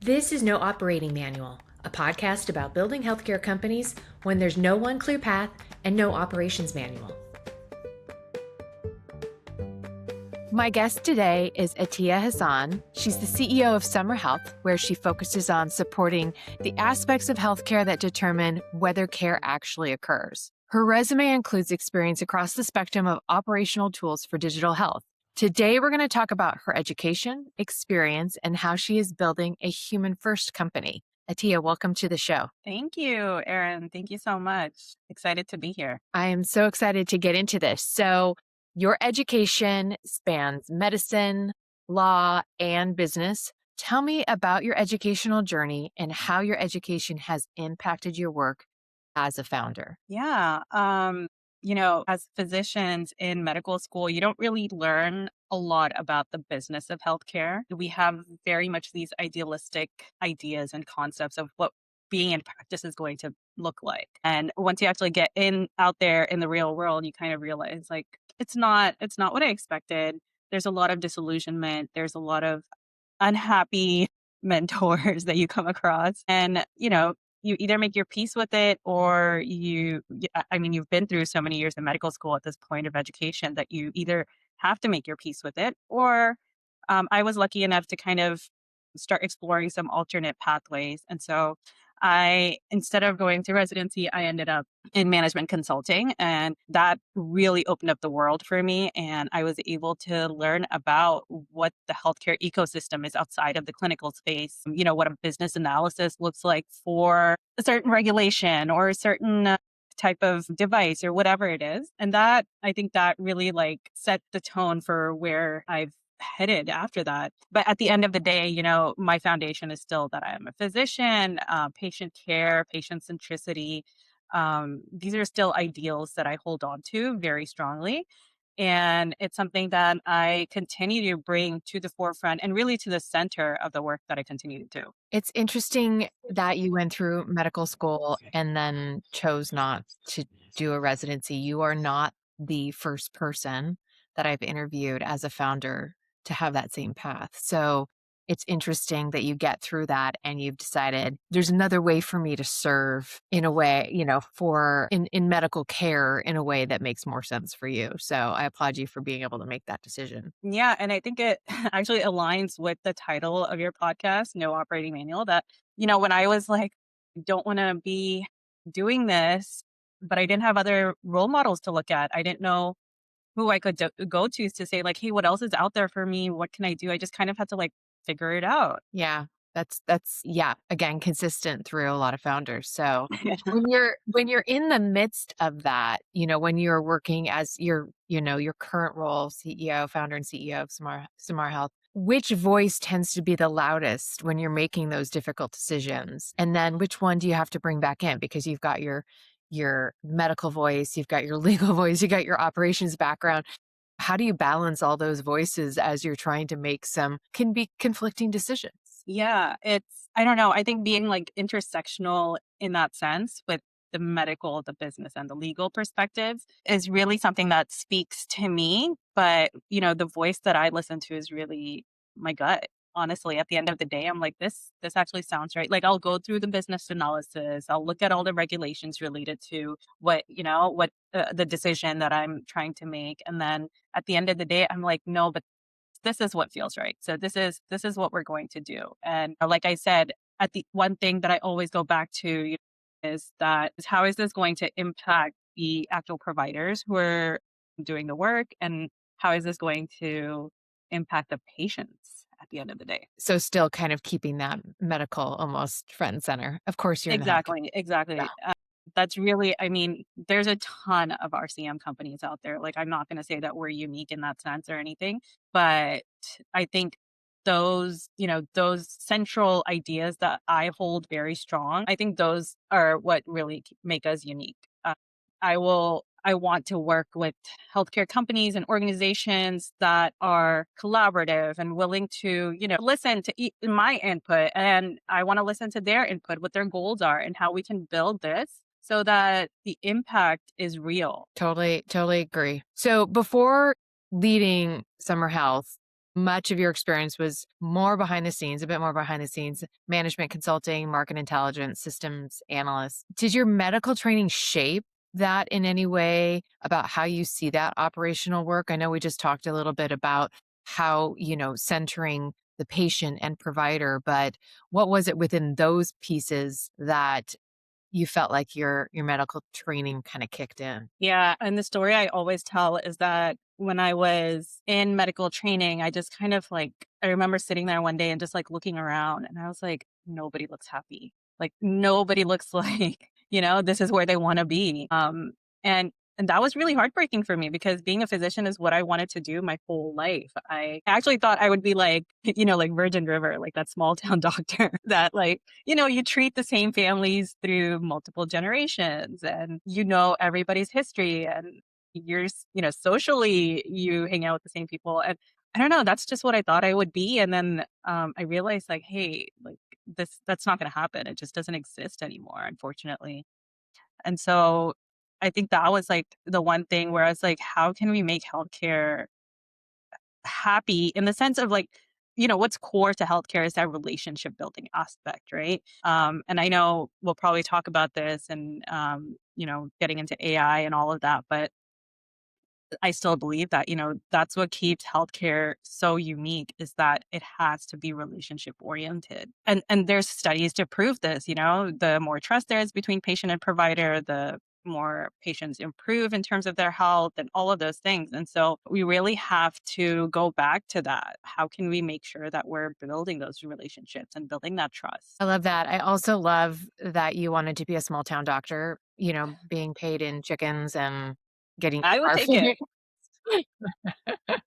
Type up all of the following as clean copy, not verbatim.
This is No Operating Manual, a podcast about building healthcare companies when there's no one clear path and no operations manual. My guest today is Atiya Hasan. She's the CEO of Samar Health, where she focuses on supporting the aspects of healthcare that determine whether care actually occurs. Her resume includes experience across the spectrum of operational tools for digital health. Today, we're going to talk about her education, experience, and how she is building a human-first company. Atiya, welcome to the show. Thank you, Erin. Thank you so much. Excited to be here. I am so excited to get into this. So, your education spans medicine, law, and business. Tell me about your educational journey and how your education has impacted your work as a founder. Yeah. As physicians in medical school, you don't really learn a lot about the business of healthcare. We have very much these idealistic ideas and concepts of what being in practice is going to look like. And once you actually get out there in the real world, you kind of realize like it's not what I expected. There's a lot of disillusionment. There's a lot of unhappy mentors that you come across. And, you either make your peace with it or you've been through so many years in medical school at this point of education that you either have to make your peace with it or I was lucky enough to kind of start exploring some alternate pathways. And so instead of going to residency, I ended up in management consulting. And that really opened up the world for me. And I was able to learn about what the healthcare ecosystem is outside of the clinical space, what a business analysis looks like for a certain regulation or a certain type of device or whatever it is. And I think that really like set the tone for where I've headed after that. But at the end of the day, my foundation is still that I am a physician, patient care, patient centricity. These are still ideals that I hold on to very strongly. And it's something that I continue to bring to the forefront and really to the center of the work that I continue to do. It's interesting that you went through medical school and then chose not to do a residency. You are not the first person that I've interviewed as a founder to have that same path. So it's interesting that you get through that and you've decided there's another way for me to serve in a way, in medical care in a way that makes more sense for you. So I applaud you for being able to make that decision. Yeah, and I think it actually aligns with the title of your podcast, No Operating Manual, that, when I was like, don't want to be doing this, but I didn't have other role models to look at. I didn't know who I could go to say like, hey, what else is out there for me? What can I do? I just kind of had to like figure it out. Yeah. That's yeah, again, consistent through a lot of founders. So when you're in the midst of that, when you're working as your current role, CEO, founder and CEO of Samar Health, which voice tends to be the loudest when you're making those difficult decisions? And then which one do you have to bring back in? Because you've got your medical voice, you've got your legal voice, you got your operations background. How do you balance all those voices as you're trying to make some can be conflicting decisions? Yeah, I don't know. I think being like intersectional in that sense with the medical, the business, and the legal perspectives is really something that speaks to me. But, the voice that I listen to is really my gut. Honestly, at the end of the day, I'm like, this actually sounds right. Like I'll go through the business analysis. I'll look at all the regulations related to what the decision that I'm trying to make. And then at the end of the day, I'm like, no, but this is what feels right. So this is what we're going to do. And like I said, at the one thing that I always go back to is how is this going to impact the actual providers who are doing the work, and how is this going to impact the patients at the end of the day? So still kind of keeping that medical almost front and center. Of course, you're in the healthcare. Exactly, Yeah. exactly. That's really, I mean, there's a ton of RCM companies out there. Like, I'm not going to say that we're unique in that sense or anything, but I think those central ideas that I hold very strong, I think those are what really make us unique. I want to work with healthcare companies and organizations that are collaborative and willing to, listen to my input, and I want to listen to their input, what their goals are and how we can build this so that the impact is real. Totally agree. So before leading Summer Health, much of your experience was more behind the scenes, a bit more behind the scenes, management consulting, market intelligence, systems analyst. Did your medical training shape that in any way about how you see that operational work? I know we just talked a little bit about how, centering the patient and provider, but what was it within those pieces that you felt like your medical training kind of kicked in? Yeah, and the story I always tell is that when I was in medical training, I just kind of like I remember sitting there one day and just like looking around and I was like, nobody looks happy. Like nobody looks like, this is where they want to be. And that was really heartbreaking for me because being a physician is what I wanted to do my whole life. I actually thought I would be like, like Virgin River, like that small town doctor that like you treat the same families through multiple generations and everybody's history and socially you hang out with the same people. And I don't know, that's just what I thought I would be. And then I realized like, hey, like that's not going to happen. It just doesn't exist anymore, unfortunately. And so I think that was like the one thing where I was like, how can we make healthcare happy in the sense of like, what's core to healthcare is that relationship building aspect, right? And I know we'll probably talk about this and, getting into AI and all of that, but I still believe that, that's what keeps healthcare so unique is that it has to be relationship oriented. And there's studies to prove this, the more trust there is between patient and provider, the more patients improve in terms of their health and all of those things. And so we really have to go back to that. How can we make sure that we're building those relationships and building that I trust? love that. I also love that you wanted to be a small town doctor, being paid in chickens and getting I would our take it.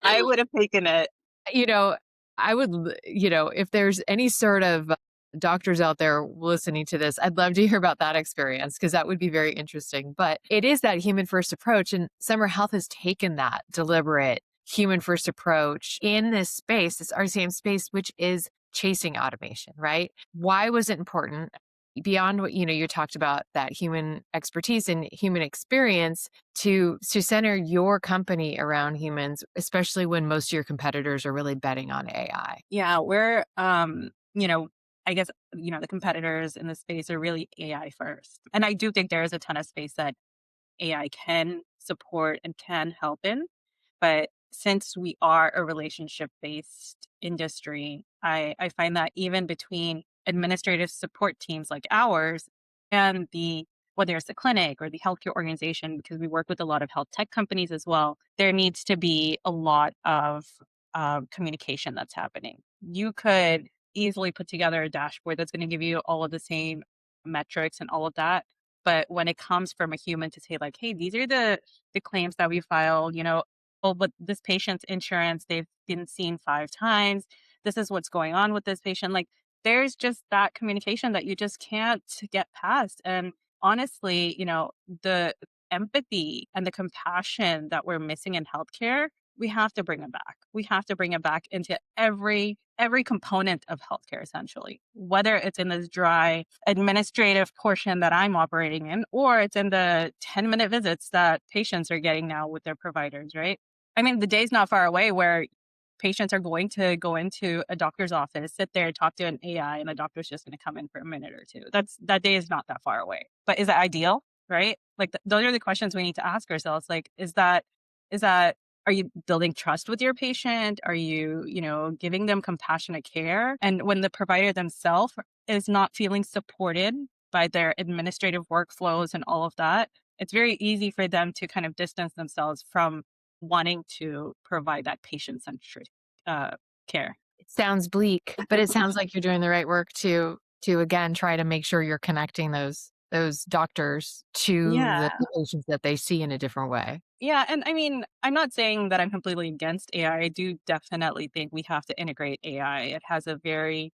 I would have taken it. you know, I would, if there's any sort of doctors out there listening to this, I'd love to hear about that experience because that would be very interesting. But it is that human first approach. And Summer Health has taken that deliberate human first approach in this space, this RCM space, which is chasing automation, right? Why was it important? Beyond what you talked about that human expertise and human experience to center your company around humans, especially when most of your competitors are really betting on AI. Yeah, we're I guess, the competitors in the space are really AI first. And I do think there is a ton of space that AI can support and can help in. But since we are a relationship based industry, I find that even between administrative support teams like ours and whether it's the clinic or the healthcare organization, because we work with a lot of health tech companies as well, there needs to be a lot of communication that's happening. You could easily put together a dashboard that's going to give you all of the same metrics and all of that. But when it comes from a human to say like, hey, these are the claims that we filed, oh, but this patient's insurance, they've been seen 5 times. This is what's going on with this patient. Like there's just that communication that you just can't get past. And honestly, the empathy and the compassion that we're missing in healthcare, we have to bring it back. We have to bring it back into every component of healthcare, essentially, whether it's in this dry administrative portion that I'm operating in, or it's in the 10-minute visits that patients are getting now with their providers, right? I mean, the day's not far away where patients are going to go into a doctor's office, sit there, talk to an AI, and the doctor's just going to come in for a minute or two. That day is not that far away. But is that ideal? Right? Like those are the questions we need to ask ourselves. Like, is that are you building trust with your patient? Are you, giving them compassionate care? And when the provider themselves is not feeling supported by their administrative workflows and all of that, it's very easy for them to kind of distance themselves from wanting to provide that patient-centric uh, care. It sounds bleak, but it sounds like you're doing the right work to again try to make sure you're connecting those doctors to the Yeah. patients that they see in a different way. Yeah, and I mean, I'm not saying that I'm completely against AI. I do definitely think we have to integrate AI. It's a very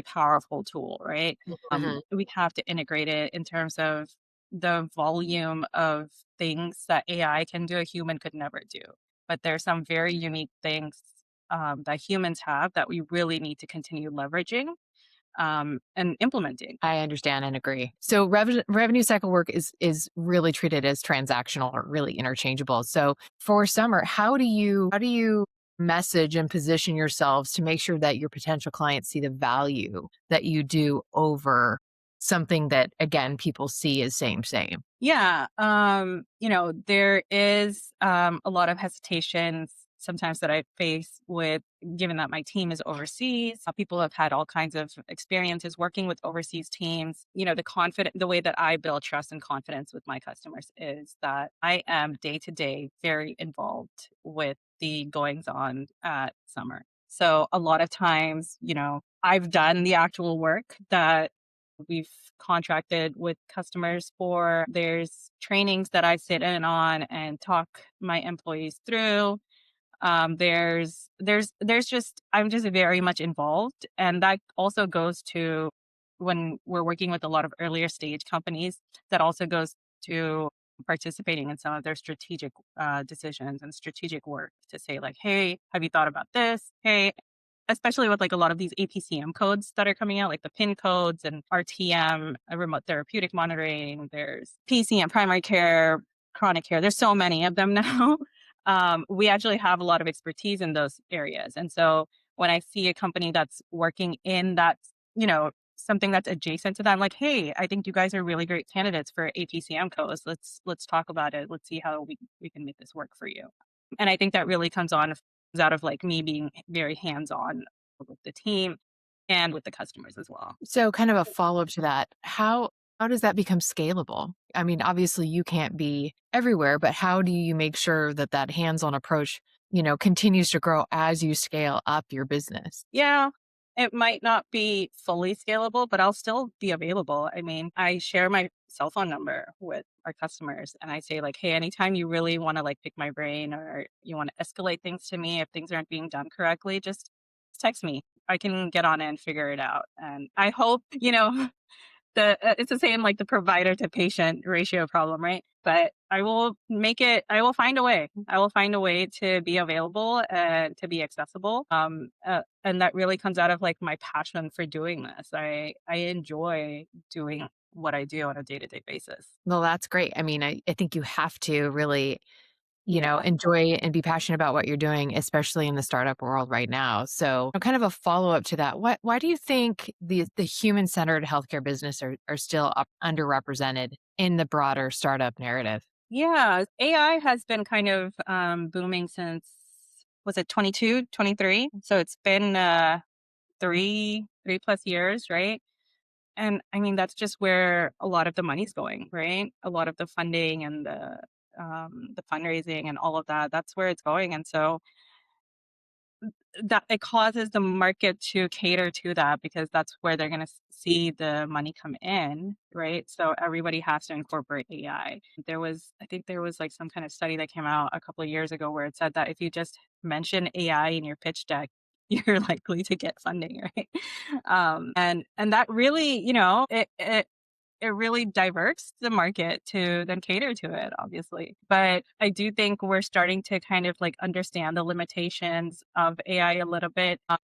powerful tool, right? Mhm. We have to integrate it in terms of the volume of things that AI can do, a human could never do. But there's some very unique things that humans have that we really need to continue leveraging and implementing. I understand and agree. So revenue cycle work is really treated as transactional or really interchangeable. So for Summer, how do you message and position yourselves to make sure that your potential clients see the value that you do over something that, again, people see as same? Yeah. There is a lot of hesitations sometimes that I face with, given that my team is overseas. People have had all kinds of experiences working with overseas teams. The way that I build trust and confidence with my customers is that I am day to day very involved with the goings on at Summer. So a lot of times, I've done the actual work that we've contracted with customers for. There's trainings that I sit in on and talk my employees through. There's just I'm just very much involved, and that also goes to when we're working with a lot of earlier stage companies. That also goes to participating in some of their strategic decisions and strategic work to say like, hey, have you thought about this? Hey, especially with like a lot of these APCM codes that are coming out, like the PIN codes and RTM, remote therapeutic monitoring. There's PCM, primary care, chronic care. There's so many of them now. We actually have a lot of expertise in those areas. And so when I see a company that's working in that, something that's adjacent to that, I'm like, hey, I think you guys are really great candidates for APCM codes. Let's talk about it. Let's see how we can make this work for you. And I think that really comes out of like me being very hands-on with the team and with the customers as well. So kind of a follow-up to that, how does that become scalable? I mean, obviously you can't be everywhere, but how do you make sure that that hands-on approach, continues to grow as you scale up your business? Yeah, it might not be fully scalable, but I'll still be available. I mean, I share my cell phone number with our customers and I say like, hey, anytime you really want to like pick my brain or you want to escalate things to me if things aren't being done correctly, just text me. I can get on it and figure it out. And I hope, it's the same like the provider to patient ratio problem, right? But I will find a way. I will find a way to be available and to be accessible. And that really comes out of like my passion for doing this. I enjoy doing what I do on a day-to-day basis. Well, that's great. I mean, I think you have to really, Yeah. enjoy and be passionate about what you're doing, especially in the startup world right now. So, kind of a follow-up to that, why do you think the human-centered healthcare business are still underrepresented in the broader startup narrative? Yeah. AI has been kind of booming since, was it 22, 23? So it's been three plus years, right? And I mean, that's just where a lot of the money's going, right? A lot of the funding and the fundraising and all of that, that's where it's going. And so that it causes the market to cater to that because that's where they're going to see the money come in, right? So everybody has to incorporate AI. I think there was like some kind of study that came out a couple of years ago where it said that if you just mention AI in your pitch deck, you're likely to get funding, right? And that really, it really diverts the market to then cater to it, obviously. But I do think we're starting to kind of like understand the limitations of AI a little bit. I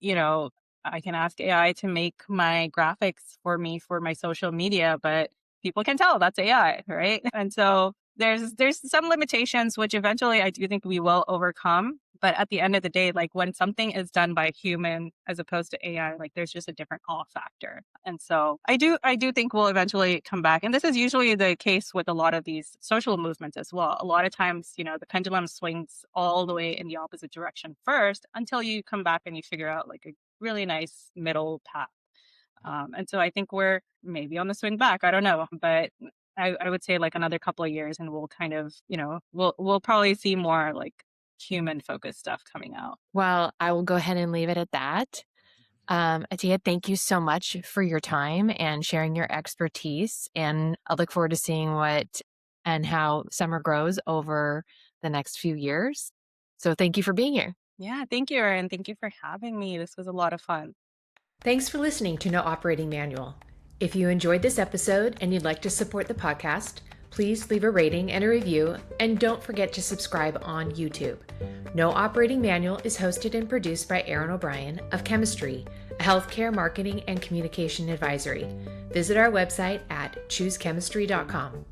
can ask AI to make my graphics for me for my social media, but people can tell that's AI, right? And so there's some limitations which eventually I do think we will overcome. But at the end of the day, like when something is done by a human as opposed to AI, like there's just a different awe factor. And so I do think we'll eventually come back. And this is usually the case with a lot of these social movements as well. A lot of times, the pendulum swings all the way in the opposite direction first until you come back and you figure out like a really nice middle path. And so I think we're maybe on the swing back. I don't know, but I would say like another couple of years and we'll kind of, we'll probably see more like human focused stuff coming out. Well, I will go ahead and leave it at that. Atiya, thank you so much for your time and sharing your expertise. And I look forward to seeing what and how Summer grows over the next few years. So thank you for being here. Yeah, thank you, Erin. Thank you for having me. This was a lot of fun. Thanks for listening to No Operating Manual. If you enjoyed this episode and you'd like to support the podcast, please leave a rating and a review, and don't forget to subscribe on YouTube. No Operating Manual is hosted and produced by Erin O'Brien of Chemistry, a healthcare marketing and communication advisory. Visit our website at choosechemistry.com.